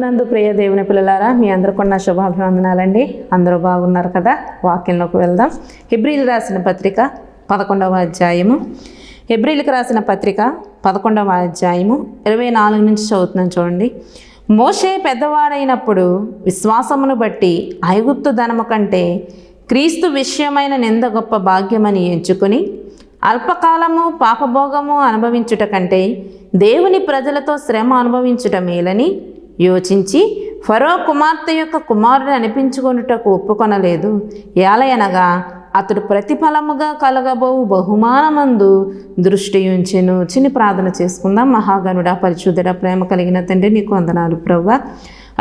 ప్రభునందు ప్రియ దేవుని పిల్లలారా, మీ అందరికీ నా శుభాభివందనాలండి. అందరూ బాగున్నారు కదా? వాక్యంలోకి వెళ్దాం. హెబ్రీలు రాసిన పత్రిక 11వ అధ్యాయము. హెబ్రీలకు రాసిన పత్రిక 11వ అధ్యాయము 24 నుంచి చదువుతున్నాను చూడండి. మోషే పెద్దవాడైనప్పుడు విశ్వాసమును బట్టి ఐగుప్తు ధనము కంటే క్రీస్తు విషయమైన నింద గొప్ప భాగ్యమని ఎంచుకుని అల్పకాలము పాపభోగము అనుభవించుట కంటే దేవుని ప్రజలతో శ్రమ అనుభవించుట మేలని యోచించి ఫరో కుమార్తె యొక్క కుమారుడు అనిపించుకొనుటకు ఒప్పుకొనలేదు. ఏలయనగా అతడు ప్రతిఫలముగా కలగబోవు బహుమానమందు దృష్టి ఉంచెను. చిన్ని ప్రార్థన చేసుకుందాం. మహాగణుడా, పరిశుద్ధుడా, ప్రేమ కలిగిన తండ్రి, నీకు వందనాలు ప్రభువా.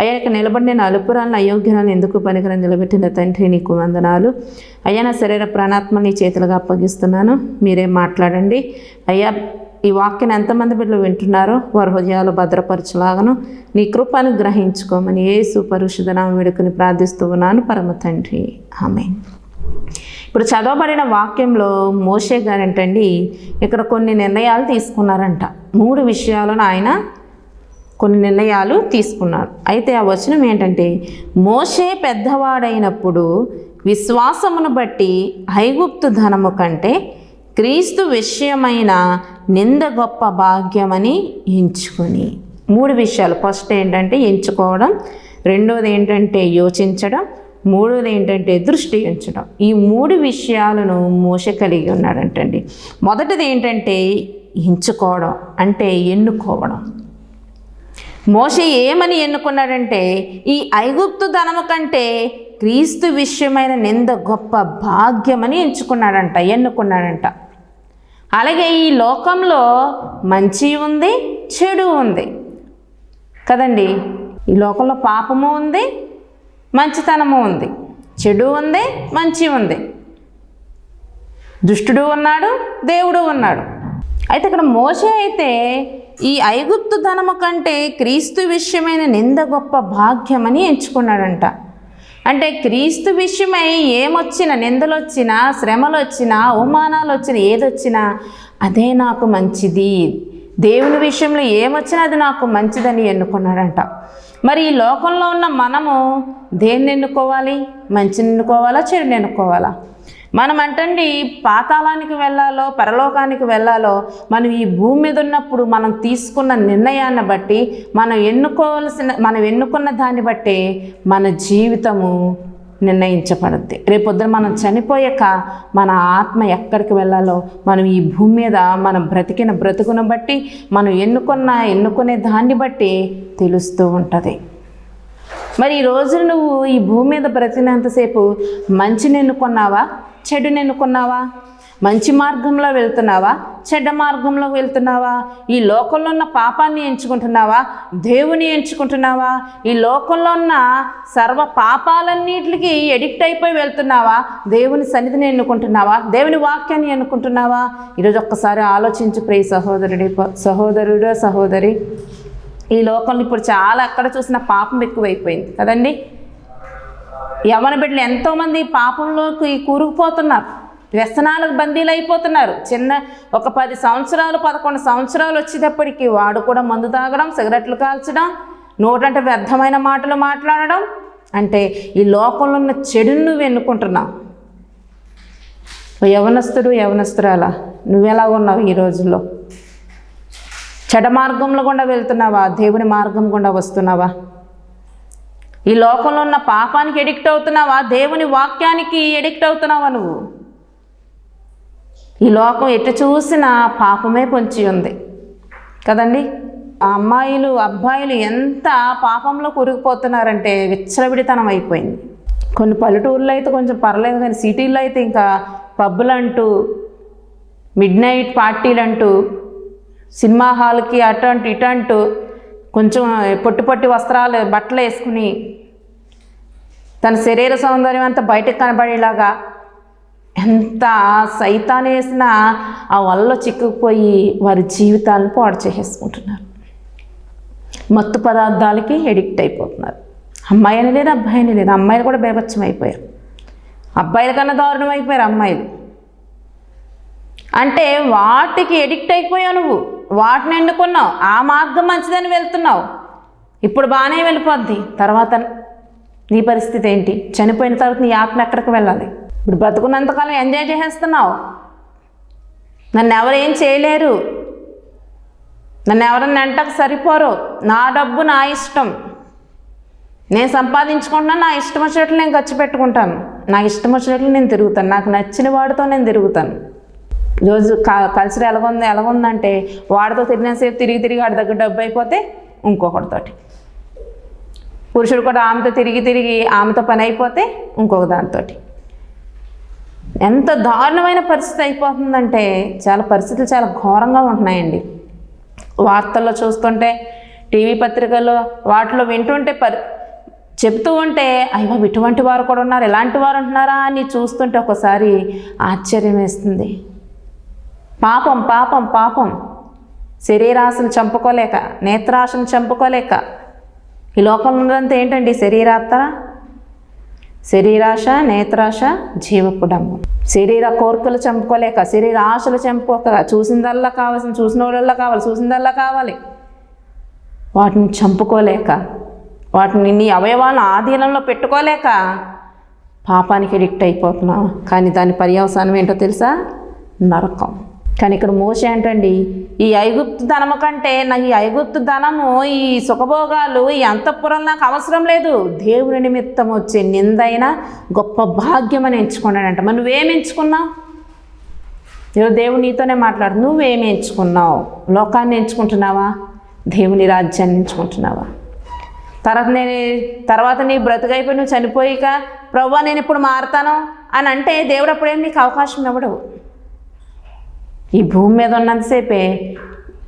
అయ్యా, నిలబడిన అలుపురాలను అయోగ్యాలను ఎందుకు పనికిరని నిలబెట్టిన తండ్రి, నీకు వందనాలు. అయ్యా, నా శరీర ప్రాణాత్మ నీ చేతులుగా అప్పగిస్తున్నాను. మీరే మాట్లాడండి అయ్యా. ఈ వాక్యం ఎంతమంది బిడ్డలు వింటున్నారో వారి హృదయాలు భద్రపరచులాగను నీ కృపను గ్రహించుకోమని యేసు పరిశుద్ధ నామమున వేడుకొని ప్రార్థిస్తూ ఉన్నాను పరమ తండ్రి, ఆమేన్. ఇప్పుడు చదవబడిన వాక్యంలో మోషే గారంటండి ఇక్కడ కొన్ని నిర్ణయాలు తీసుకున్నారంట. 3 విషయాలను ఆయన కొన్ని నిర్ణయాలు తీసుకున్నారు. అయితే ఆ వచనం ఏంటంటే, మోషే పెద్దవాడైనప్పుడు విశ్వాసమును బట్టి ఐగుప్తు ధనము కంటే క్రీస్తు విషయమైన నింద గొప్ప భాగ్యమని ఎంచుకొని. 3 విషయాలు. ఫస్ట్ ఏంటంటే ఎంచుకోవడం, రెండోది ఏంటంటే యోచించడం, మూడోది ఏంటంటే దృష్టి ఉంచడం. ఈ 3 విషయాలను మోషే కలిగి ఉన్నాడంటండి. మొదటిది ఏంటంటే ఎంచుకోవడం, అంటే ఎన్నుకోవడం. మోషే ఏమని ఎన్నుకున్నాడంటే, ఈ ఐగుప్తు ధనము కంటే క్రీస్తు విషయమైన నింద గొప్ప భాగ్యమని ఎన్నుకున్నాడంట. అలాగే ఈ లోకంలో మంచి ఉంది, చెడు ఉంది కదండి. ఈ లోకంలో పాపము ఉంది, మంచితనము ఉంది, చెడు ఉంది, మంచి ఉంది, దుష్టుడు ఉన్నాడు, దేవుడు ఉన్నాడు. అయితే ఇక్కడ మోషే అయితే ఈ ఐగుప్తు ధనము కంటే క్రీస్తు విషయమైన నింద గొప్ప భాగ్యమని ఎంచుకున్నాడంట. అంటే క్రీస్తు విషయమై ఏమొచ్చినా, నిందలు వచ్చినా, శ్రమలు వచ్చినా, అవమానాలు వచ్చినా, ఏదొచ్చినా అదే నాకు మంచిది, దేవుని విషయంలో ఏమొచ్చినా అది నాకు మంచిదని ఎన్నుకున్నాడంట. మరి ఈ లోకంలో ఉన్న మనము దేన్ని ఎన్నుకోవాలి? మంచిని ఎన్నుకోవాలా, చెడుని ఎన్నుకోవాలా? మనం అంటండి పాతాళానికి వెళ్ళాలో పరలోకానికి వెళ్ళాలో మనం ఈ భూమి మీద ఉన్నప్పుడు మనం తీసుకున్న నిర్ణయాన్ని బట్టి, మనం ఎన్నుకున్న దాన్ని బట్టి మన జీవితము నిర్ణయించబడుద్ది. రేపొద్దున మనం చనిపోయాక మన ఆత్మ ఎక్కడికి వెళ్ళాలో మనం ఈ భూమి మీద మనం బ్రతికిన బ్రతుకును బట్టి, మనం ఎన్నుకునే దాన్ని బట్టి తెలుస్తూ ఉంటుంది. మరి ఈ రోజు నువ్వు ఈ భూమి మీద బ్రతికినంతసేపు మంచిని ఎన్నుకున్నావా, చెడుని ఎన్నుకున్నావా? మంచి మార్గంలో వెళ్తున్నావా, చెడ్డ మార్గంలో వెళ్తున్నావా? ఈ లోకంలో ఉన్న పాపాన్ని ఎంచుకుంటున్నావా, దేవుని ఎంచుకుంటున్నావా? ఈ లోకంలో ఉన్న సర్వ పాపాలన్నిటికి ఎడిక్ట్ అయిపోయి వెళ్తున్నావా, దేవుని సన్నిధిని ఎన్నుకుంటున్నావా, దేవుని వాక్యాన్ని ఎన్నుకుంటున్నావా? ఈరోజు ఒక్కసారి ఆలోచించు ప్రియ సహోదరుడు, సహోదరి. ఈ లోకంలో ఇప్పుడు చాలా ఎక్కడ చూసినా పాపం ఎక్కువైపోయింది కదండి. యవ్వన బిడ్డలు ఎంతోమంది పాపంలోకి కూరుకుపోతున్నారు, వ్యసనాలకు బందీలు అయిపోతున్నారు. ఒక 10 సంవత్సరాలు 11 సంవత్సరాలు వచ్చేటప్పటికి వాడు కూడా మందు తాగడం, సిగరెట్లు కాల్చడం, నోటంటే వ్యర్థమైన మాటలు మాట్లాడడం. అంటే ఈ లోకంలో ఉన్న చెడును నువ్వు ఎన్నుకుంటున్నావు. యవనస్తురాలా, నువ్వెలా ఉన్నావు ఈ రోజుల్లో? చెడ మార్గంలో గుండా వెళ్తున్నావా, దేవుని మార్గం గుండా వస్తున్నావా? ఈ లోకంలో ఉన్న పాపానికి ఎడిక్ట్ అవుతున్నావా, దేవుని వాక్యానికి ఎడిక్ట్ అవుతున్నావా నువ్వు? ఈ లోకం ఎటు చూసినా పాపమే పొంచి ఉంది కదండి. ఆ అమ్మాయిలు అబ్బాయిలు ఎంత పాపంలో కొరిగిపోతున్నారంటే విచ్చలవిడితనం అయిపోయింది. కొన్ని పల్లెటూర్లో అయితే కొంచెం పర్లేదు, కానీ సిటీల్లో అయితే ఇంకా పబ్బులంటూ, మిడ్ నైట్ పార్టీలంటూ, సినిమా హాల్కి అటంటూ ఇటంటూ కొంచెం పొట్టి వస్త్రాలు బట్టలు వేసుకుని తన శరీర సౌందర్యం అంతా బయటకు కనబడేలాగా ఎంత సైతాన్ వేసినా ఆ వల్ల చిక్కుకుపోయి వారి జీవితాలను పాడు చేసేసుకుంటున్నారు. మత్తు పదార్థాలకి ఎడిక్ట్ అయిపోతున్నారు. అమ్మాయి అని లేదు, అబ్బాయి అని లేదు, అమ్మాయిలు కూడా బేభత్సం అయిపోయారు, అబ్బాయిల కన్నా దారుణం అయిపోయారు అమ్మాయిలు. అంటే వాటికి ఎడిక్ట్ అయిపోయావు నువ్వు, వాటిని ఎన్నుకున్నావు, ఆ మార్గం మంచిదని వెళ్తున్నావు. ఇప్పుడు బాగానే వెళ్ళిపోద్ది, తర్వాత నీ పరిస్థితి ఏంటి? చనిపోయిన తర్వాత నీ ఆత్మ ఎక్కడికి వెళ్ళాలి? ఇప్పుడు బతుకున్నంతకాలం ఎంజాయ్ చేసేస్తున్నావు, నన్ను ఎవరు ఏం చేయలేరు, నన్ను ఎవరన్నా వెంటకు సరిపోరు, నా డబ్బు నా ఇష్టం, నేను సంపాదించుకుంటున్నా, నా ఇష్టం వచ్చినట్లు నేను ఖర్చు పెట్టుకుంటాను, నా ఇష్టం వచ్చినట్లు నేను తిరుగుతాను, నాకు నచ్చిన వాడితో నేను తిరుగుతాను. రోజు కల్చర్ ఎలాగుందంటే వాడితో తిరిగినంతసేపు తిరిగి వాడి దగ్గర డబ్బు అయిపోతే ఇంకొకటితోటి, పురుషుడు కూడా ఆమెతో తిరిగి ఆమెతో పని అయిపోతే ఇంకొక దాంతో. ఎంత దారుణమైన పరిస్థితి అయిపోతుందంటే పరిస్థితులు చాలా ఘోరంగా ఉంటున్నాయండి. వార్తల్లో చూస్తుంటే, టీవీ పత్రికల్లో వాటిలో వింటుంటే చెప్తూ ఉంటే అయ్యో ఇటువంటి వారు కూడా ఉన్నారు, ఇలాంటి వారు ఉంటున్నారా అని చూస్తుంటే ఒకసారి ఆశ్చర్యం వేస్తుంది. పాపం పాపం పాపం, శరీరాశను చంపుకోలేక, నేత్రాశను చంపుకోలేక, ఈ లోకంలో ఉన్నదంతా ఏంటండి? శరీరాశ, నేత్రాశ, జీవపుడంబం. శరీర కోరికలు చంపుకోలేక, శరీర ఆశలు చంపుకోక, చూసిందల్లా కావాలి, వాటిని చంపుకోలేక, వాటిని నీ అవయవాలను ఆధీనంలో పెట్టుకోలేక పాపానికి ఎడిక్ట్ అయిపోతున్నావు. కానీ దాని పర్యవసానం ఏంటో తెలుసా? నరకం. కానీ ఇక్కడ మోషే అంటండి, ఈ ఐగుప్తు ధనము కంటే నాకు ఈ ఐగుప్తు ధనము, ఈ సుఖభోగాలు, ఈ అంతఃపురం నాకు అవసరం లేదు, దేవుని నిమిత్తం వచ్చే నిందైన గొప్ప భాగ్యం అని ఎంచుకున్నాడంట. మరి నువ్వేం ఎంచుకున్నావు? ఈరోజు దేవుడు నీతోనే మాట్లాడు. నువ్వేమి ఎంచుకున్నావు? లోకాన్ని ఎంచుకుంటున్నావా? దేవుని రాజ్యాన్ని ఎంచుకుంటున్నావా? తర్వాత నీ బ్రతుకైపోయి నువ్వు చనిపోయిక ప్రభువా నేను ఇప్పుడు మారుతాను అని అంటే దేవుడు అప్పుడేం నీకు అవకాశం ఇవ్వడు. ఈ భూమి మీద ఉన్నంతసేపే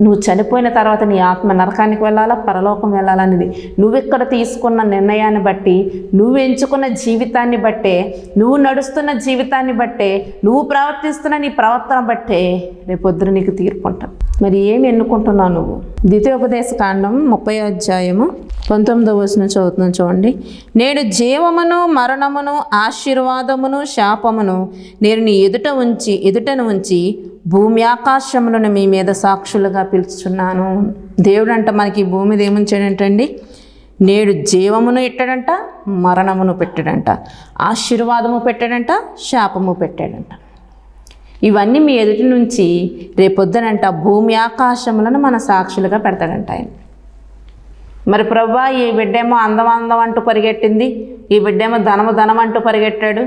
నువ్వు చనిపోయిన తర్వాత నీ ఆత్మ నరకానికి వెళ్ళాలా, పరలోకం వెళ్ళాలనేది నువ్వు ఇక్కడ తీసుకున్న నిర్ణయాన్ని బట్టి, నువ్వు ఎంచుకున్న జీవితాన్ని బట్టే, నువ్వు నడుస్తున్న జీవితాన్ని బట్టే, నువ్వు ప్రవర్తిస్తున్న నీ ప్రవర్తన బట్టే రేపొద్దున నీకు తీర్పు ఉంటుంది. మరి ఏమి ఎన్నుకుంటున్నావు నువ్వు? ద్వితీయోపదేశకాండం 30వ అధ్యాయము 19వ వచనం చదువుతున్నాను చూడండి. నేడు జీవమును మరణమును ఆశీర్వాదమును శాపమును నేను నీ ఎదుటను ఉంచి భూమి ఆకాశములను మీ మీద సాక్షులుగా పిలుచుచున్నాను. దేవుడు అంట మనకి ఈ భూమి మీద ఏముంచాడంటండి? నేడు జీవమును ఇట్టాడంట, మరణమును పెట్టాడంట, ఆశీర్వాదము పెట్టాడంట, శాపము పెట్టాడంట. ఇవన్నీ మీ ఎదుటి నుంచి రేపొద్దునంట భూమి ఆకాశములను మన సాక్షులుగా పెడతాడంట ఆయన. మరి ప్రభువా ఈ బిడ్డేమో అందం అంటూ పరిగెట్టింది, ఈ బిడ్డేమో ధనం అంటూ పరిగెట్టాడు,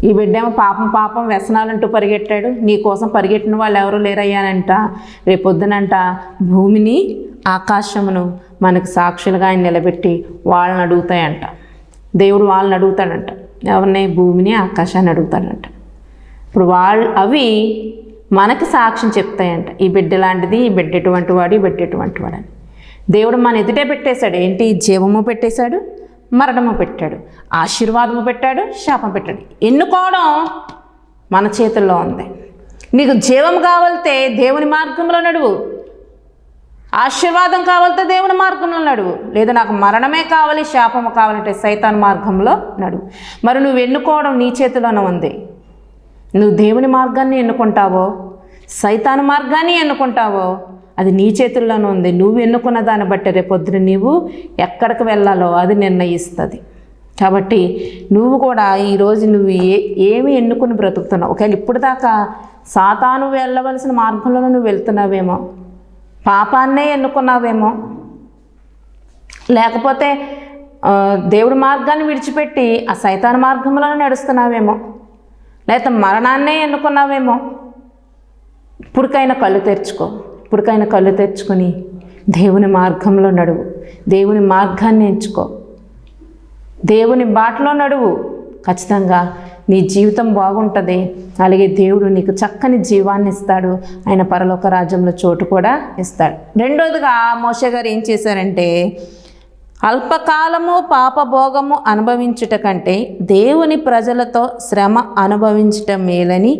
ఈ బిడ్డేమో పాపం వ్యసనాలంటూ పరిగెట్టాడు, నీ కోసం పరిగెట్టిన వాళ్ళు ఎవరు లేరయ్యానంట. రేపొద్దునంట భూమిని ఆకాశమును మనకు సాక్షులుగా ఆయన నిలబెట్టి వాళ్ళని అడుగుతాయంట. దేవుడు వాళ్ళని అడుగుతాడంట. ఎవరిని? భూమిని ఆకాశాన్ని అడుగుతాడంట. ఇప్పుడు అవి మనకి సాక్ష్యం చెప్తాయంట. ఈ బిడ్డ లాంటిది, ఈ బిడ్డ ఎటువంటి వాడు, ఈ బిడ్డ ఎటువంటి వాడు అని. దేవుడు మన ఎదుటే పెట్టేశాడు. ఏంటి? జీవము పెట్టేశాడు, మరణము పెట్టాడు, ఆశీర్వాదము పెట్టాడు, శాపం పెట్టాడు. ఎన్నుకోవడం మన చేతుల్లో ఉంది. నీకు జీవం కావాలితే దేవుని మార్గంలో నడువు, ఆశీర్వాదం కావాలితే దేవుని మార్గంలో నడువు, లేదా నాకు మరణమే కావాలి, శాపము కావాలంటే సైతాన్ మార్గంలో నడువు. మరి నువ్వు ఎన్నుకోవడం నీ చేతిలోనే ఉంది. నువ్వు దేవుని మార్గాన్ని ఎన్నుకుంటావో, సైతాను మార్గాన్ని ఎన్నుకుంటావో, అది నీ చేతుల్లోనే ఉంది. నువ్వు ఎన్నుకున్న దాన్ని బట్టి రేపొద్దున నీవు ఎక్కడికి వెళ్ళాలో అది నిర్ణయిస్తుంది. కాబట్టి నువ్వు కూడా ఈరోజు నువ్వు ఏమి ఎన్నుకుని బ్రతుకుతున్నావు? ఒకవేళ ఇప్పుడు దాకా సాతాను వెళ్ళవలసిన మార్గంలో నువ్వు వెళ్తున్నావేమో, పాపాన్నే ఎన్నుకున్నావేమో, లేకపోతే దేవుడి మార్గాన్ని విడిచిపెట్టి ఆ సైతాను మార్గంలోనే నడుస్తున్నావేమో, లేకపోతే మరణాన్నే ఎన్నుకున్నావేమో. ఇప్పటికైనా కళ్ళు తెరుచుకొని దేవుని మార్గంలో నడువు, దేవుని మార్గాన్ని ఎంచుకో, దేవుని బాటలో నడువు. ఖచ్చితంగా నీ జీవితం బాగుంటుంది. అలాగే దేవుడు నీకు చక్కని జీవాన్ని ఇస్తాడు, ఆయన పరలోక రాజ్యంలో చోటు కూడా ఇస్తాడు. రెండోదిగా మోషే గారు ఏం చేశారంటే, అల్పకాలము పాపభోగము అనుభవించుట కంటే దేవుని ప్రజలతో శ్రమ అనుభవించటం మేలని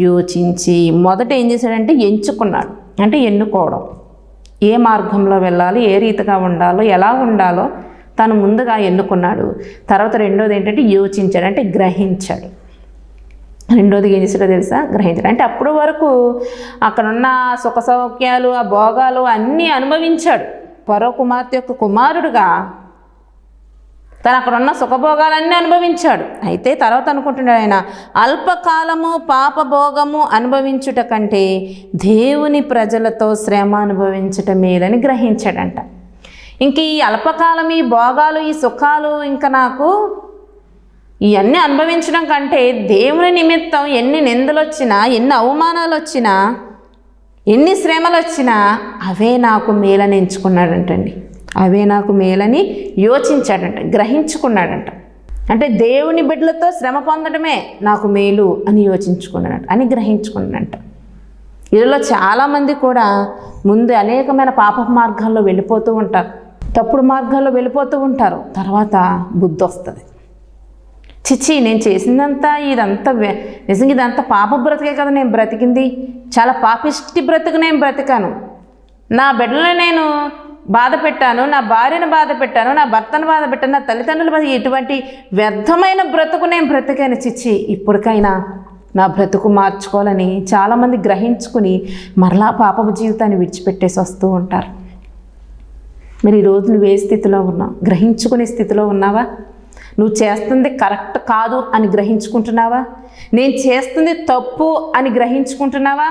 యోచించి మొదట ఏం చేశాడంటే ఎంచుకున్నాడు. అంటే ఎన్నుకోవడం, ఏ మార్గంలో వెళ్ళాలి, ఏ రీతిగా ఉండాలో, ఎలా ఉండాలో తను ముందుగా ఎన్నుకున్నాడు. తర్వాత రెండోది ఏంటంటే యోచించాడు, అంటే గ్రహించాడు. రెండోది ఏం చేశాడో తెలుసా? గ్రహించాడు. అంటే అప్పుడు వరకు అక్కడున్న సుఖ సౌఖ్యాలు, ఆ భోగాలు అన్నీ అనుభవించాడు. ఫరో కుమార్తె యొక్క కుమారుడుగా తను అక్కడ ఉన్న సుఖభోగాలన్నీ అనుభవించాడు. అయితే తర్వాత అనుకుంటున్నాడు ఆయన, అల్పకాలము పాపభోగము అనుభవించుట కంటే దేవుని ప్రజలతో శ్రమ అనుభవించుట మేలని గ్రహించాడంట. ఇంక ఈ అల్పకాలం, ఈ భోగాలు, ఈ సుఖాలు ఇంకా నాకు ఇవన్నీ అనుభవించడం కంటే దేవుని నిమిత్తం ఎన్ని నిందలు వచ్చినా, ఎన్ని అవమానాలు వచ్చినా, ఎన్ని శ్రమలు వచ్చినా అవే నాకు మేలని ఎంచుకున్నాడంటండి. అవే నాకు మేలని యోచించాడంట, గ్రహించుకున్నాడంట. అంటే దేవుని బిడ్డలతో శ్రమ పొందడమే నాకు మేలు అని యోచించుకున్నాడంట, అని గ్రహించుకున్నాడంట. వీళ్ళలో చాలామంది కూడా ముందు అనేకమైన పాప మార్గాల్లో వెళ్ళిపోతూ ఉంటారు, తప్పుడు మార్గాల్లో వెళ్ళిపోతూ ఉంటారు. తర్వాత బుద్ధి వస్తుంది, చిచ్చి నేను చేసిందంతా ఇదంతా నిజంగా ఇదంతా పాప బ్రతికే కదా నేను బ్రతికింది, చాలా పాపిష్టి బ్రతుకు నేను బ్రతికాను, నా బిడ్డలను నేను బాధ పెట్టాను, నా భార్యను బాధ పెట్టాను, నా భర్తను బాధ పెట్టాను, నా తల్లిదండ్రుల బాధ, ఇటువంటి వ్యర్థమైన బ్రతుకు నేను బ్రతికాను, చిచ్చి ఇప్పటికైనా నా బ్రతుకు మార్చుకోవాలని చాలామంది గ్రహించుకుని మరలా పాపపు జీవితాన్ని విడిచిపెట్టేసి వస్తూ ఉంటారు. మరి ఈరోజు నువ్వు ఏ స్థితిలో ఉన్నావు? గ్రహించుకునే స్థితిలో ఉన్నావా? నువ్వు చేస్తుంది కరెక్ట్ కాదు అని గ్రహించుకుంటున్నావా? నేను చేస్తుంది తప్పు అని గ్రహించుకుంటున్నావా?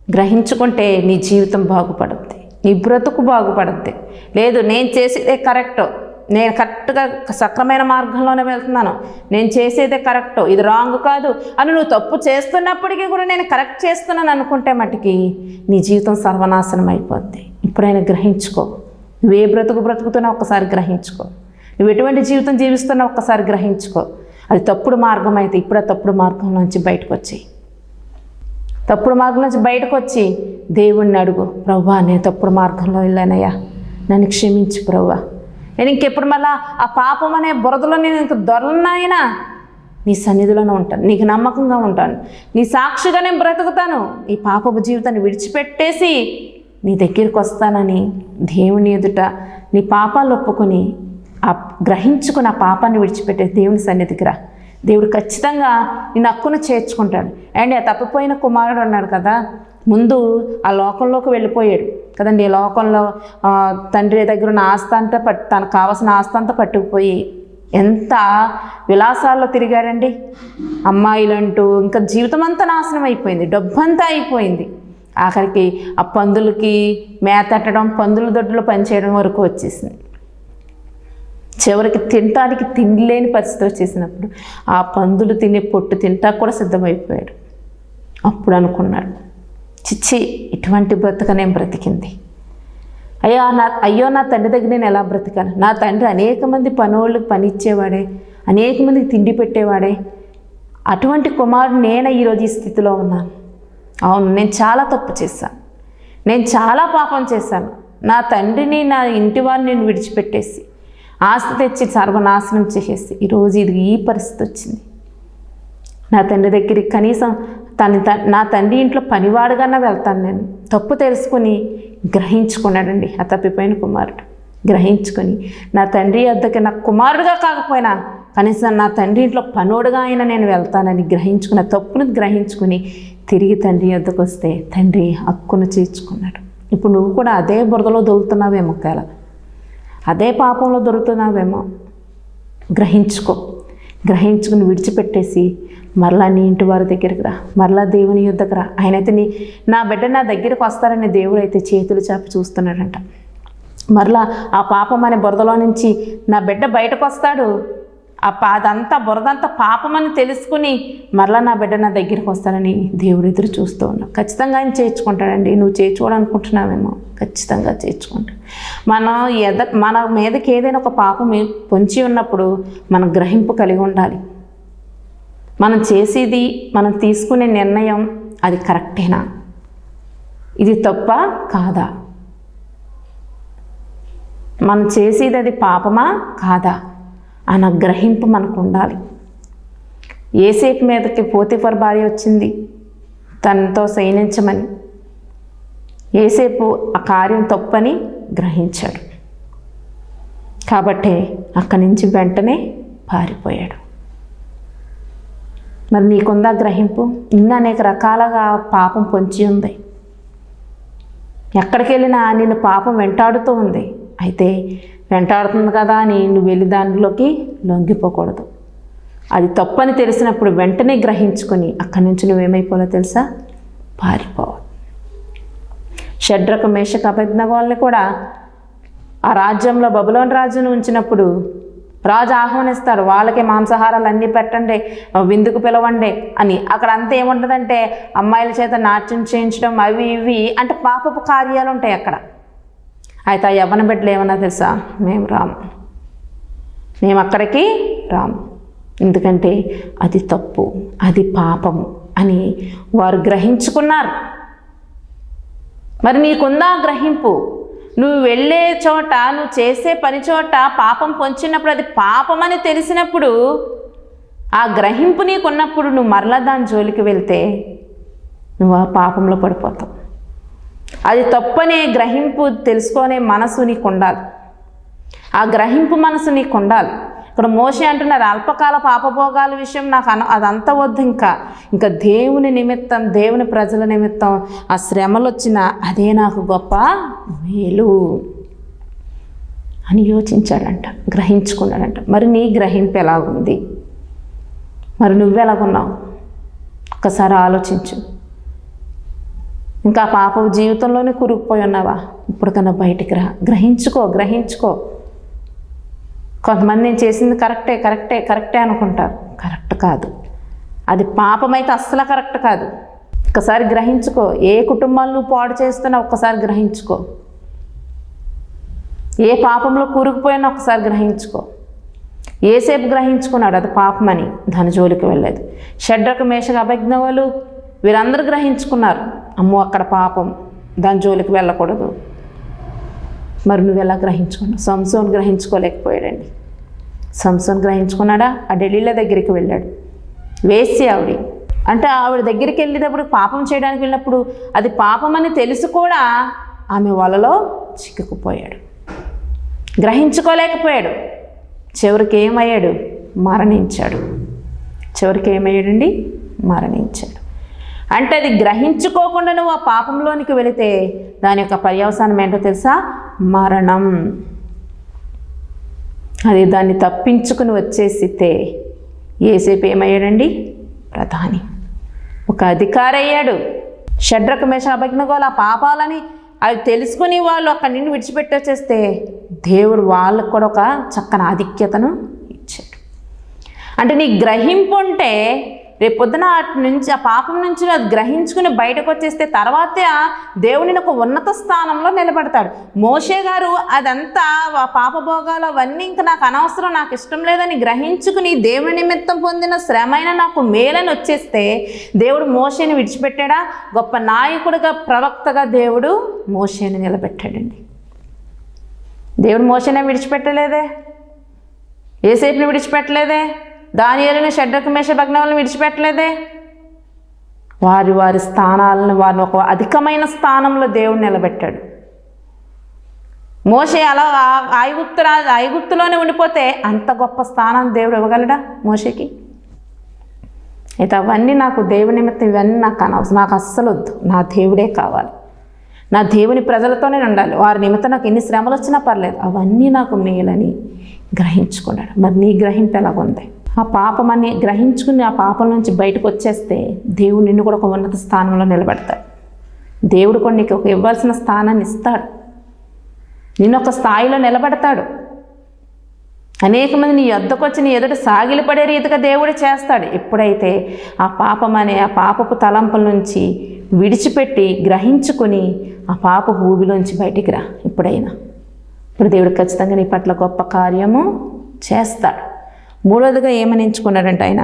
గ్రహించుకుంటే నీ జీవితం బాగుపడుద్ది, నీ బ్రతుకు బాగుపడుద్ది. లేదు నేను చేసేదే కరెక్ట్, నేను కరెక్ట్గా సక్రమైన మార్గంలోనే వెళ్తున్నాను, నేను చేసేదే కరెక్ట్, ఇది రాంగ్ కాదు అని నువ్వు తప్పు చేస్తున్నప్పటికీ కూడా నేను కరెక్ట్ చేస్తున్నాను అనుకుంటే మటుకి నీ జీవితం సర్వనాశనం అయిపోద్ది. ఇప్పుడైనా గ్రహించుకో, నువ్వు ఏ బ్రతుకు బ్రతుకుతున్నావు ఒక్కసారి గ్రహించుకో, నువ్వు ఎటువంటి జీవితం జీవిస్తున్నావు ఒక్కసారి గ్రహించుకో. అది తప్పుడు మార్గం అయితే ఇప్పుడే తప్పుడు మార్గం నుంచి బయటకు వచ్చి, తప్పుడు మార్గం నుంచి బయటకు వచ్చి దేవుణ్ణి అడుగు, ప్రభువా నేను తప్పుడు మార్గంలో వెళ్ళానయ్యా, నన్ను క్షమించు ప్రభువా, నేను ఇంకెప్పుడు మళ్ళా ఆ పాపం అనే బురదలో నేను ఇంక దొరలనాయనా, నీ సన్నిధిలోనే ఉంటాను, నీకు నమ్మకంగా ఉంటాను, నీ సాక్షిగా నేను బ్రతుకుతాను, ఈ పాపపు జీవితాన్ని విడిచిపెట్టేసి నీ దగ్గరికి వస్తానని దేవుని ఎదుట నీ పాపాలు ఒప్పుకొని గ్రహించుకుని ఆ పాపాన్ని విడిచిపెట్టే దేవుని సన్నిధికి రా. దేవుడు ఖచ్చితంగా నిన్ను హక్కును చేర్చుకుంటాడు. అండ్ ఆ తప్పిపోయిన కుమారుడు అన్నాడు కదా, ముందు ఆ లోకంలోకి వెళ్ళిపోయాడు కదండి. ఈ లోకంలో తండ్రి దగ్గర ఉన్న ఆస్తి అంతా తనకు కావాల్సిన ఆస్తి అంతా పట్టుకుపోయి ఎంత విలాసాల్లో తిరిగాడండి. అమ్మాయిలంటూ ఇంకా జీవితం అంతా నాశనం అయిపోయింది, డబ్బంతా అయిపోయింది. ఆఖరికి ఆ పందులకి మేతట్టడం, పందుల దొడ్లో పనిచేయడం వరకు వచ్చేసింది. చివరికి తినటానికి తిండి లేని పరిస్థితి వచ్చేసినప్పుడు ఆ పందులు తినే పొట్టు తింటా కూడా సిద్ధమైపోయాడు. అప్పుడు అనుకున్నాడు, చిచ్చి ఇటువంటి బ్రతక నేను బ్రతికింది, అయ్యో నా తండ్రి దగ్గర నేను ఎలా బ్రతికాను, నా తండ్రి అనేక మంది పనోళ్ళకి పని ఇచ్చేవాడే, అనేక మందికి తిండి పెట్టేవాడే, అటువంటి కుమారుడు నేను ఈరోజు ఈ స్థితిలో ఉన్నాను. అవును, నేను చాలా తప్పు చేశాను, నేను చాలా పాపం చేశాను, నా తండ్రిని నా ఇంటి వారిని నేను విడిచిపెట్టేసి ఆస్తి తెచ్చి సర్వనాశనం చేసేసి ఈరోజు ఇది ఈ పరిస్థితి వచ్చింది. నా తండ్రి దగ్గరికి కనీసం నా తండ్రి ఇంట్లో పనివాడుగానే వెళ్తాను నేను. తప్పు తెలుసుకొని గ్రహించుకున్నాడండి ఆ తప్పిపోయిన కుమారుడు. గ్రహించుకొని నా తండ్రి వద్దకి నా కుమారుడుగా కాకపోయినా కనీసం నా తండ్రి ఇంట్లో పనోడుగా అయినా నేను వెళ్తానని గ్రహించుకున్న తప్పును గ్రహించుకుని తిరిగి తండ్రి వద్దకు వస్తే తండ్రి హక్కును చేర్చుకున్నాడు. ఇప్పుడు నువ్వు కూడా అదే బురదలో దొరుకుతున్నావేమో, ఒకవేళ అదే పాపంలో దొరుకుతున్నావేమో. గ్రహించుకో, గ్రహించుకుని విడిచిపెట్టేసి మరలా నీ ఇంటి వారి దగ్గరికి రా, మరలా దేవుని యొద్దకు రా. ఆయనైతే నా బిడ్డ నా దగ్గరికి వస్తారని దేవుడు అయితే చేతులు చాపి చూస్తున్నాడంట. మరలా ఆ పాపం అనే బురదలో నుంచి నా బిడ్డ బయటకు వస్తాడు. అదంతా బురదంతా పాపమని తెలుసుకుని మరలా నా బిడ్డ నా దగ్గరికి వస్తానని దేవుడు ఎదురు చూస్తూ ఉన్నాడు. ఖచ్చితంగా ఆయన చేర్చుకుంటాడండి. నువ్వు చేర్చుకోవాలనుకుంటున్నావేమో, ఖచ్చితంగా చేర్చుకుంటాడు. మన మీదకి ఏదైనా ఒక పాపం పొంచి ఉన్నప్పుడు మనం గ్రహింపు కలిగి ఉండాలి. మనం చేసేది, మనం తీసుకునే నిర్ణయం అది కరెక్టేనా, ఇది తప్ప కాదా, మనం చేసేది అది పాపమా కాదా అన్న గ్రహింపు మనకు ఉండాలి. యోసేపు మీదకి పోతిఫర్ భార్య వచ్చింది తనతో శయనించమని. యోసేపు ఆ కార్యం తప్పని గ్రహించాడు కాబట్టి అక్కడి నుంచి వెంటనే పారిపోయాడు. మరి నీకుందా గ్రహింపు? ఇంకా అనేక రకాలుగా పాపం పొంచి ఉంది. ఎక్కడికి వెళ్ళినా నిన్ను పాపం వెంటాడుతూ ఉంది. అయితే వెంటాడుతుంది కదా అని నువ్వు వెళ్ళి దానిలోకి లొంగిపోకూడదు. అది తప్పని తెలిసినప్పుడు వెంటనే గ్రహించుకొని అక్కడి నుంచి నువ్వేమైపోవాలో తెలుసా? పారిపోవాలి. షడ్రకు మేషకు అబేద్నెగోల్ని కూడా ఆ రాజ్యంలో బబులోను రాజును ఉంచినప్పుడు రాజు ఆహ్వానిస్తాడు, వాళ్ళకి మాంసాహారాలు అన్నీ పెట్టండి, విందుకు పిలవండి అని. అక్కడ అంతా ఏముంటుందంటే అమ్మాయిల చేత నాట్యం చేయించడం, అవి ఇవి అంటే పాపపు కార్యాలు ఉంటాయి అక్కడ. అయితే ఆ యవ్వన బిడ్డలు ఏమన్నా తెలుసా? మేము రాము, మేము అక్కడికి రాము, ఎందుకంటే అది తప్పు, అది పాపము అని వారు గ్రహించుకున్నారు. మరి నీకుందా గ్రహింపు? నువ్వు వెళ్ళే చోట, నువ్వు చేసే పని చోట పాపం పొంచినప్పుడు, అది పాపమని తెలిసినప్పుడు, ఆ గ్రహింపు నీకున్నప్పుడు నువ్వు మరలా దాని జోలికి వెళ్తే నువ్వు ఆ పాపంలో పడిపోతావు. అది తప్పనే గ్రహింపు తెలుసుకునే మనసు నీకు ఉండాలి. ఆ గ్రహింపు మనసు నీకు ఉండాలి. ఇక్కడ మోషే అంటున్నారు, అల్పకాల పాపభోగాల విషయం నాకు అదంతా వద్దు, ఇంకా దేవుని నిమిత్తం, దేవుని ప్రజల నిమిత్తం ఆ శ్రమలు వచ్చినా అదే నాకు గొప్ప మేలు అని యోచించాడంట, గ్రహించుకున్నాడంట. మరి నీ గ్రహింపు ఎలాగుంది? మరి నువ్వెలాగున్నావు? ఒక్కసారి ఆలోచించు. ఇంకా పాప జీవితంలోనే కురుకుపోయి ఉన్నావా? ఇప్పటికన్నా బయటికి రా, గ్రహించుకో. కొంతమంది నేను చేసింది కరెక్టే అనుకుంటారు. కరెక్ట్ కాదు, అది పాపమైతే అస్సలు కరెక్ట్ కాదు. ఒక్కసారి గ్రహించుకో. ఏ కుటుంబాలు నువ్వు పాడు చేస్తున్నా ఒక్కసారి గ్రహించుకో. ఏ పాపంలో కూరుకుపోయినా ఒకసారి గ్రహించుకో. ఏసేపు గ్రహించుకున్నాడు అది పాపమని, దాని జోలికి వెళ్ళలేదు. షడ్రకు మేషకు అబేద్నెగోలు వీరందరూ గ్రహించుకున్నారు, అమ్మో అక్కడ పాపం, దాని జోలికి వెళ్ళకూడదు. మరి నువ్వు ఎలా గ్రహించుకున్నావు? సంసోన్ గ్రహించుకోలేకపోయాడండి. సంసోన్ గ్రహించుకున్నాడా? ఆ డెలీలా దగ్గరికి వెళ్ళాడు. వేసి ఆవిడ దగ్గరికి వెళ్ళేటప్పుడు, పాపం చేయడానికి వెళ్ళినప్పుడు అది పాపమని తెలిసి కూడా ఆమె వలలో చిక్కుకుపోయాడు, గ్రహించుకోలేకపోయాడు. చివరికి ఏమయ్యాడు? మరణించాడు. అంటే అది గ్రహించుకోకుండా నువ్వు ఆ పాపంలోనికి వెళితే దాని యొక్క పర్యవసానం ఏంటో తెలుసా? మరణం. అది దాన్ని తప్పించుకుని వచ్చేసితే యేసేపు ఏమయ్యాడండి? ప్రధాని, ఒక అధికారి అయ్యాడు. షడ్రకు మేషకు అబేద్నెగోలు ఆ పాపాలని అవి తెలుసుకుని వాళ్ళు అక్కడి నుండి విడిచిపెట్టి వచ్చేస్తే దేవుడు వాళ్ళకు కూడా ఒక చక్కని ఆధిక్యతను ఇచ్చాడు. అంటే నీ గ్రహింపు ఉంటే రేపు పొద్దున నుంచి ఆ పాపం నుంచి అది గ్రహించుకుని బయటకు వచ్చేస్తే తర్వాతే దేవుడిని ఒక ఉన్నత స్థానంలో నిలబెడతాడు. మోషే గారు అదంతా పాపభోగాలు అవన్నీ ఇంకా నాకు అనవసరం, నాకు ఇష్టం లేదని గ్రహించుకుని దేవుని నిమిత్తం పొందిన శ్రమైన నాకు మేలని వచ్చేస్తే దేవుడు మోషేని విడిచిపెట్టాడా? గొప్ప నాయకుడిగా, ప్రవక్తగా దేవుడు మోషేని నిలబెట్టాడండి. దేవుడు మోషేనే విడిచిపెట్టలేదే, యేసేపుని విడిచిపెట్టలేదే, దానియేలుని, షడ్రకు మేషకు అబేద్నెగోలను విడిచిపెట్టలేదే. వారి స్థానాలను, వారిని ఒక అధికమైన స్థానంలో దేవుడు నిలబెట్టాడు. మోషే అలా ఐగుప్తులోనే ఉండిపోతే అంత గొప్ప స్థానాన్ని దేవుడు ఇవ్వగలడా మోషేకి? అయితే అవన్నీ నాకు దేవుని నిమిత్తం, ఇవన్నీ నాకు అనవసరం, నాకు అస్సలు వద్దు, నా దేవుడే కావాలి, నా దేవుని ప్రజలతోనే ఉండాలి, వారి నిమిత్తం నాకు ఎన్ని శ్రమలు వచ్చినా పర్లేదు, అవన్నీ నాకు మేలని గ్రహించుకున్నాడు. మరి నీ గ్రహింపు ఎలాగుంది? ఆ పాపమని గ్రహించుకుని ఆ పాపం నుంచి బయటకు వచ్చేస్తే దేవుడు నిన్ను కూడా ఒక ఉన్నత స్థానంలో నిలబెడతాడు. దేవుడు కూడా నీకు ఒక ఇవ్వాల్సిన స్థానాన్ని ఇస్తాడు, నిన్ను ఒక స్థాయిలో నిలబెడతాడు. అనేక మంది నీ యొద్దకు వచ్చి నీ ఎదుట సాగిలపడే రీతిగా దేవుడు చేస్తాడు. ఎప్పుడైతే ఆ పాపమనే ఆ పాపపు తలంపుల నుంచి విడిచిపెట్టి గ్రహించుకుని ఆ పాపపు ఊబిలోంచి బయటికి రా. ఇప్పుడు దేవుడు ఖచ్చితంగా నీ పట్ల గొప్ప కార్యము చేస్తాడు. మూడవదిగా ఏమని ఎంచుకున్నాడంటే ఆయన,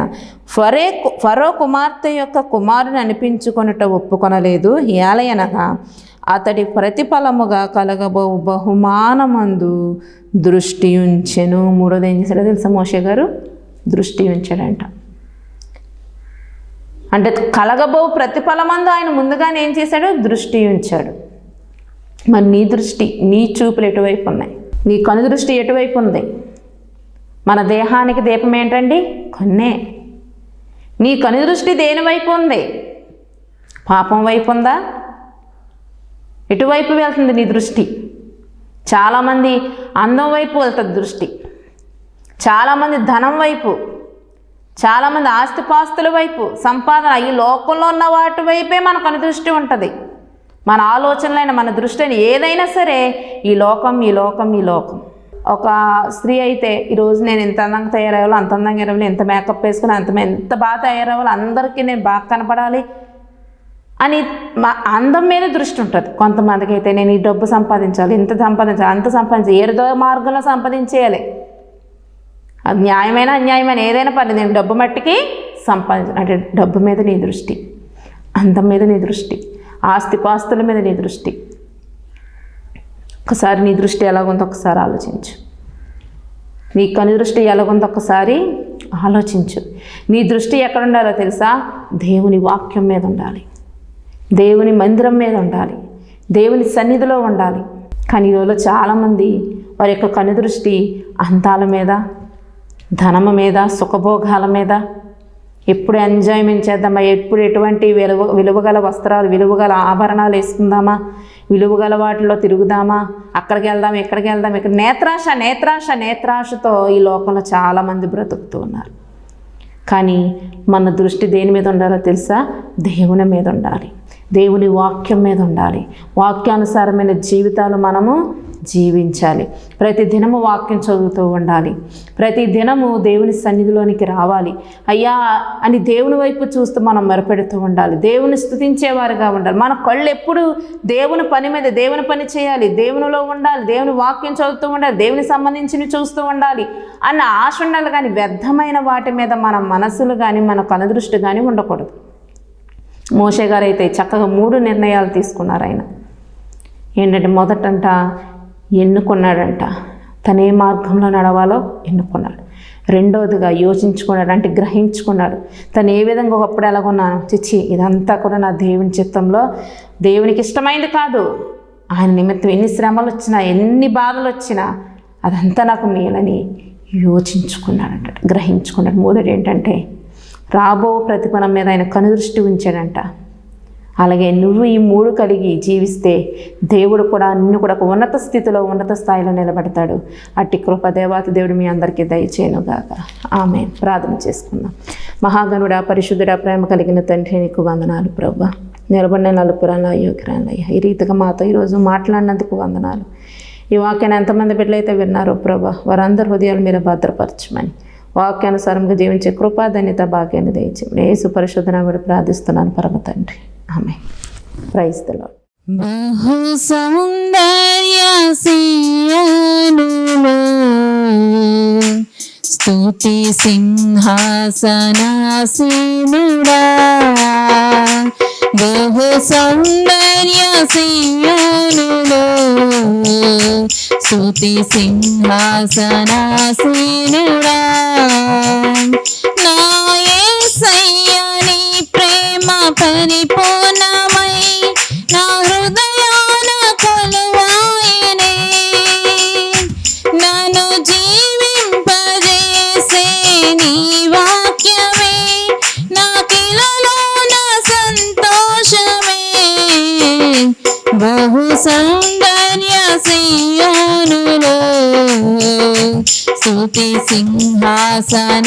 ఫరో కుమార్తె యొక్క కుమారుని అనిపించుకొనుట ఒప్పుకొనలేదు, ఏలయనగా అతడి ప్రతిఫలముగా కలగబో బహుమానమందు దృష్టి ఉంచెను. మూడోది ఏం చేశాడో తెలుసా మోషే గారు? దృష్టి ఉంచాడంట. అంటే కలగబో ప్రతిఫలమందు ఆయన ముందుగానే ఏం చేశాడు? దృష్టి ఉంచాడు. మరి నీ దృష్టి, నీ చూపులు ఎటువైపు ఉన్నాయి? నీ కను దృష్టి ఎటువైపు ఉంది? మన దేహానికి దీపం ఏంటండి? కన్నే. నీ కను దృష్టి దేని వైపు ఉంది? పాపం వైపు ఉందా? ఎటువైపు వెళ్తుంది నీ దృష్టి? చాలామంది అందం వైపు వెళ్తుంది దృష్టి, చాలామంది ధనం వైపు, చాలామంది ఆస్తిపాస్తుల వైపు, సంపాదన, ఈ లోకంలో ఉన్న వాటి వైపే మన కనుదృష్టి ఉంటుంది. మన ఆలోచనలైన, మన దృష్టి అయిన ఏదైనా సరే ఈ లోకం, ఈ లోకం, ఈ లోకం. ఒక స్త్రీ అయితే ఈరోజు నేను ఎంత అందంగా తయారవ్వాలో, అంత అందంగా ఎరవాలి, ఎంత మేకప్ వేసుకుని ఎంత బాగా తయారవ్వాలి, అందరికీ నేను బాగా కనపడాలి అని అందం మీద దృష్టి ఉంటుంది. కొంతమందికి అయితే నేను ఈ డబ్బు సంపాదించాలి, ఇంత సంపాదించాలి, అంత సంపాదించాలి, ఏదో మార్గంలో సంపాదించేయాలి, అది న్యాయమైన అన్యాయమైన ఏదైనా పర్లేదు, నేను డబ్బు మట్టికి సంపాదించాలి అంటే డబ్బు మీద నీ దృష్టి, అందం మీద నీ దృష్టి, ఆస్తిపాస్తుల మీద నీ దృష్టి. ఒకసారి నీ దృష్టి ఎలాగుందో ఒకసారి ఆలోచించు. నీ కను దృష్టి ఎలాగుందో ఒకసారి ఆలోచించు. నీ దృష్టి ఎక్కడ ఉండాలో తెలుసా? దేవుని వాక్యం మీద ఉండాలి, దేవుని మందిరం మీద ఉండాలి, దేవుని సన్నిధిలో ఉండాలి. కానీ ఈరోజు చాలామంది వారి యొక్క కను దృష్టి అందాల మీద, ధనము మీద, సుఖభోగాల మీద, ఎప్పుడు ఎంజాయ్మెంట్ చేద్దామా, ఎప్పుడు ఎటువంటి విలువగల వస్త్రాలు, విలువగల ఆభరణాలు వేసుకుందామా, విలువగల వాటిలో తిరుగుదామా, అక్కడికి వెళ్దాం, ఇక్కడికి వెళ్దాం, ఇక్కడ నేత్రాశ నేత్రాశ నేత్రాశతో ఈ లోకంలో చాలామంది బ్రతుకుతూ ఉన్నారు. కానీ మన దృష్టి దేని మీద ఉండాలో తెలుసా? దేవుని మీద ఉండాలి, దేవుని వాక్యం మీద ఉండాలి. వాక్యానుసారమైన జీవితాలు మనము జీవించాలి. ప్రతి దినము వాక్యం చదువుతూ ఉండాలి, ప్రతి దినము దేవుని సన్నిధిలోనికి రావాలి. అయ్యా అని దేవుని వైపు చూస్తూ మనం మొరపెడుతూ ఉండాలి, దేవుని స్తుతించేవారుగా ఉండాలి. మన కళ్ళు ఎప్పుడు దేవుని పని మీద, దేవుని పని చేయాలి, దేవునిలో ఉండాలి, దేవుని వాక్యం చదువుతూ ఉండాలి, దేవుని సంబంధించినవి చూస్తూ ఉండాలి అన్న ఆశ ఉండాలి. కానీ వ్యర్థమైన వాటి మీద మన మనసులు కానీ, మన కనుదృష్టి కానీ ఉండకూడదు. మోషే గారు అయితే చక్కగా 3 నిర్ణయాలు తీసుకున్నారు. ఆయన ఏంటంటే, మొదటంట ఎన్నుకున్నాడంట, తనే మార్గంలో నడవాలో ఎన్నుకున్నాడు. రెండవదిగా యోచించుకున్నాడు, అంటే గ్రహించుకున్నాడు, తను ఏ విధంగా ఒకప్పుడు ఎలాగొన్నాను, చిచ్చి ఇదంతా కూడా నా దేవుని చిత్తంలో దేవునికి ఇష్టమైంది కాదు, ఆయన నిమిత్తం ఎన్ని శ్రమలు వచ్చినా, ఎన్ని బాధలు వచ్చినా అదంతా నాకు మేలని యోచించుకున్నాడంట, గ్రహించుకున్నాడు. మొదటి ఏంటంటే రాబో ప్రతిఫలం మీద ఆయన కనుదృష్టి ఉంచాడంట. అలాగే నువ్వు ఈ 3 కలిగి జీవిస్తే దేవుడు కూడా నిన్ను కూడా ఒక ఉన్నత స్థితిలో, ఉన్నత స్థాయిలో నిలబెడతాడు. అట్టి కృప దేవాతి దేవుడు మీ అందరికీ దయచేయునుగాక. ఆమేన్. ప్రార్థన చేసుకుందాం. మహాగణుడా, పరిశుద్ధుడా, ప్రేమ కలిగిన తండ్రి, నీకు వందనాలు ప్రభువా. నిలబడిన నలుపురాలు అయోగ్యురాలయ్యా, ఈ రీతిగా మాతో ఈరోజు మాట్లాడినందుకు వందనాలు. ఈ వాక్యాన్ని ఎంతమంది బిడ్డలైతే విన్నారో ప్రభువా, వారందరి హృదయాలు మీరు భద్రపరచమని, వాక్యానుసారంగా జీవించే కృపా ధన్యత భాగ్యాన్ని దయచేయమని యేసు పరిశుద్ధ నామములో ప్రార్థిస్తున్నాను పరమ తండ్రి. ఆమేన్. Praise the lord. బహు సౌందర్య సియోనులో స్తుతి సింహాసనాసీనుడా, బహు సౌందర్య సియోనులో స్తుతి సింహాసనాసీనుడా, నా యేసయ్య నీ ప్రేమ పరిపూర్ణమై నా హృదయాన కొలువాయనే, నన్ను జీవింపజేసే నీ వాక్యమే నాకిలలో నా సంతోషమే. బహు సౌందర్య సియోనులో స్తుతి సింహాసనాసీనుడా,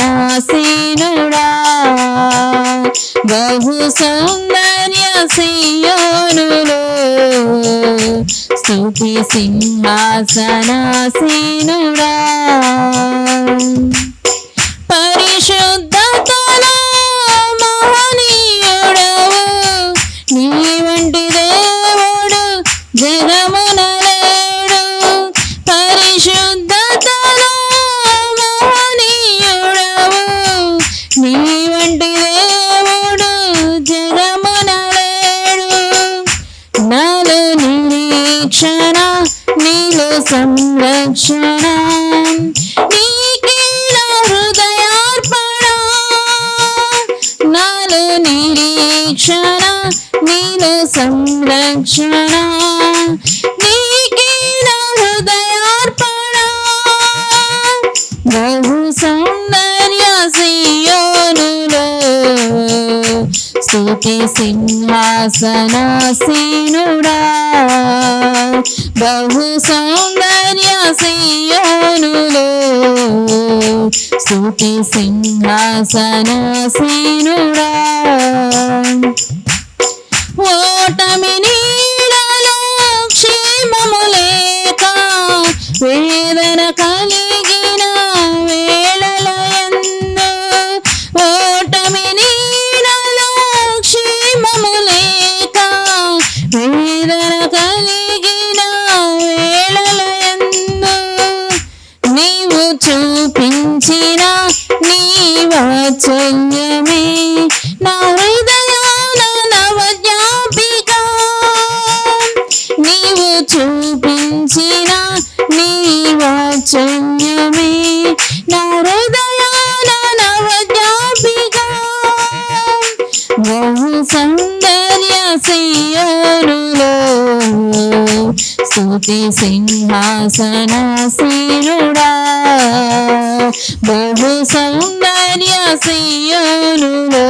బహు సౌందర్య సియోనులో స్తుతి సింహాసనాసీనుడా, పరిశుద్ధతలో మహనీయుడవు, నీ వంటి దేవుడు జగమున లేడు. పరిశుద్ధతలో మహనీయుడవు, నీ వంటి దేవుడు జగమున లేడు. నాలో నిరీక్షణ, నీలో సంరక్షణ, నీకే నా హృదయార్పణ. నాలో నిరీక్షణ, నీలో సంరక్షణ, నీకే నా హృదయార్పణ. బహు సౌందర్య సియోనులో స్తుతి సింహాసనాసీనుడా బహు సౌందర్య సియోనులో స్తుతి సింహాసనాసీనుడా ఓటమి నీడలో క్షేమము లేక వేదన కలిగిన వేళలయందు ఓటమి నీడలో క్షేమము లేక వేదన కలిగిన వేళలయందు నీవు చూపించిన నీ వాత్సల్యమే నా హృదయాన నవజ్ఞాపిక నీవు చూపించిన నీ వాత్సల్యమే నా హృదయాన నవజ్ఞాపిక బహు సౌందర్య సియోనులో స్తుతి సింహాసనాసీనుడా బహు సౌందర్య సియోనులో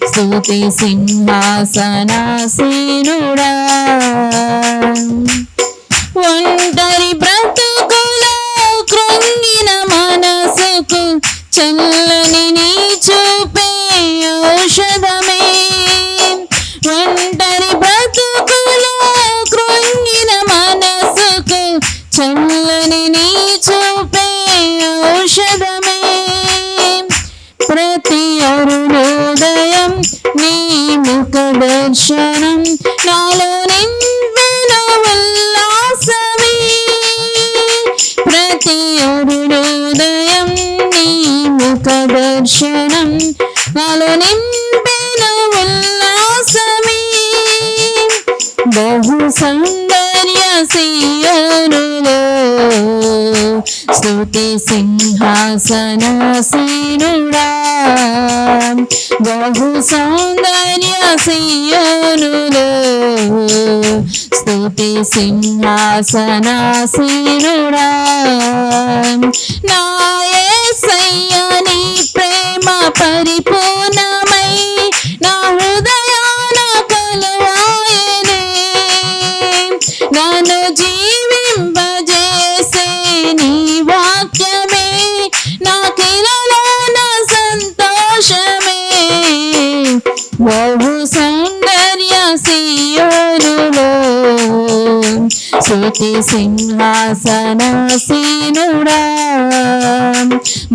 స్తుతి సింహాసనాసీనుడా ఒంటరి బ్రతుకులో కృంగిన మనసుకు చల్లని నీ చూపే ఔషధమే ఒంటరి బ్రతుకులో కృంగిన మనసుకు చల్లని నీ చూపే ఔషధమే ప్రతి అరుణోదయం నీ ముఖ దర్శనం నాలో నింపిన ఉల్లాసమే ప్రతి అరుణోదయం నీ ముఖ దర్శనం నాలో నింపిన ఉల్లాసమే బహు సౌందర్య సియోనులో స్తుతి సింహాసనాసీనుడా బహు సౌందర్య సియోనులో స్తుతి సింహాసనాసీనుడా నా యేసయ్య నీ ప్రేమ పరిపూర్ణమై నా హృదయాన కొలువాయెనే నన్ను జీవింపజేసే నీ వాక్యమే నాకిలలోన సంతోషమే బహు సౌందర్య సియోనులో స్తుతి సింహాసనాసీనుడా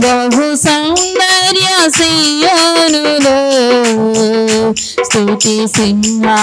బహు సౌందర్య సియోనులో స్తుతి సింహాసనాసీనుడా